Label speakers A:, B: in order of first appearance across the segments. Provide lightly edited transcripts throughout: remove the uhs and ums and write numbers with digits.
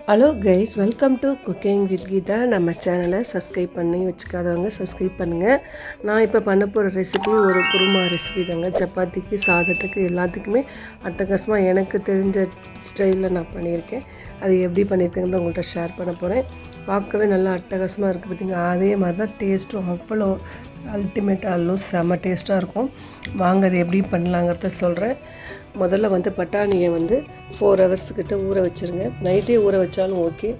A: Hello guys, welcome to cooking with Geetha. நம்ம சேனலை subscribe பண்ணி வச்சுக்காதவங்க சப்ஸ்கிரைப் பண்ணுங்கள். நான் இப்போ பண்ண போகிற ரெசிபி ஒரு குருமா ரெசிபி தாங்க. சப்பாத்திக்கு, சாதத்துக்கு எல்லாத்துக்குமே அட்டகாசமாக எனக்கு தெரிஞ்ச ஸ்டைலில் நான் பண்ணியிருக்கேன். அது எப்படி பண்ணியிருக்கேன்னு உங்கள்கிட்ட ஷேர் பண்ண போகிறேன். பார்க்கவே நல்லா அட்டகாசமாக இருக்குது பார்த்திங்க. அதே மாதிரி தான் டேஸ்ட்டும் அவ்வளோ அல்டிமேட்டாக செம்ம டேஸ்ட்டாக இருக்கும். வாங்க அது எப்படி பண்ணலாங்கிறத சொல்கிறேன். முதல்ல பட்டாணியை 4 hours கிட்ட ஊற வச்சுருங்க. நைட்டே ஊற வச்சாலும் ஓகே.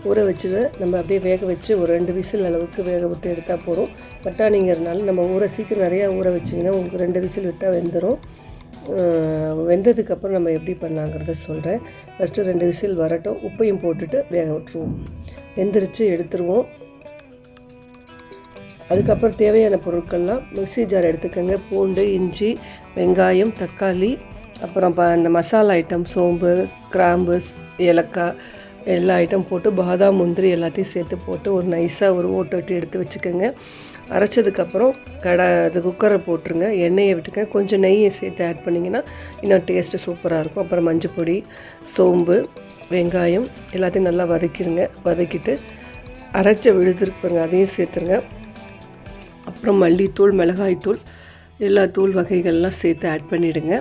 A: ஊற வச்சுட்டு நம்ம அப்படியே வேக வச்சு ஒரு 2 விசில் அளவுக்கு வேக விட்டு எடுத்தால் போதும். பட்டாணிங்கிறதுனால நம்ம சீக்கிரம் நிறையா ஊற வச்சிங்கன்னா உங்களுக்கு 2 விசில் விட்டால் வெந்துடும். வெந்ததுக்கப்புறம் நம்ம எப்படி பண்ணலாங்கிறத சொல்கிறேன். ஃபஸ்ட்டு 2 விசில் வரட்டும். உப்பையும் போட்டுட்டு வேக விட்டுருவோம். வெந்துருச்சு, எடுத்துருவோம். அதுக்கப்புறம் தேவையான பொருட்கள்லாம் மிக்ஸி ஜார் எடுத்துக்கோங்க. பூண்டு, இஞ்சி, வெங்காயம், தக்காளி, அப்புறம் இந்த மசாலா ஐட்டம், சோம்பு, கிராம்பு, ஏலக்காய் எல்லா ஐட்டம் போட்டு பாதாம், முந்திரி எல்லாத்தையும் சேர்த்து போட்டு ஒரு நைஸாக ஒரு ஓட்டை விட்டு எடுத்து வச்சுக்கோங்க. அரைச்சதுக்கப்புறம் அது குக்கரை போட்டுருங்க. எண்ணெயை விட்டுக்கங்க. கொஞ்சம் நெய்யை சேர்த்து ஆட் பண்ணிங்கன்னா இன்னும் டேஸ்ட்டு சூப்பராக இருக்கும். அப்புறம் மஞ்சள் பொடி, சோம்பு, வெங்காயம் எல்லாத்தையும் நல்லா வதக்கிட்டு அரைச்ச விழுதுருக்குங்க அதையும் சேர்த்துருங்க. அப்புறம் மல்லித்தூள், மிளகாய்த்தூள் எல்லா தூள் வகைகள்லாம் சேர்த்து ஆட் பண்ணிவிடுங்க.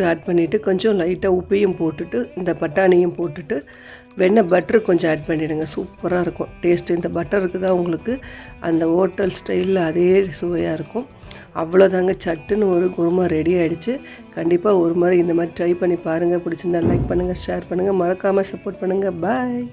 A: ஆட் பண்ணிவிட்டு கொஞ்சம் லைட்டாக உப்பையும் போட்டுட்டு இந்த பட்டாணியும் போட்டுட்டு வெண்ணெய் பட்டர் கொஞ்சம் ஆட் பண்ணிவிடுங்க. சூப்பராக இருக்கும் டேஸ்ட்டு. இந்த பட்டருக்கு தான் உங்களுக்கு அந்த ஹோட்டல் ஸ்டைலில் அதே சுவையாக இருக்கும். அவ்வளோதாங்க, சட்டுன்னு ஒரு குருமா ரெடி ஆகிடுச்சு. கண்டிப்பாக ஒரு மாதிரி இந்த மாதிரி ட்ரை பண்ணி பாருங்கள். பிடிச்சிருந்தா லைக் பண்ணுங்கள், ஷேர் பண்ணுங்கள், மறக்காமல் சப்போர்ட் பண்ணுங்கள். பாய்.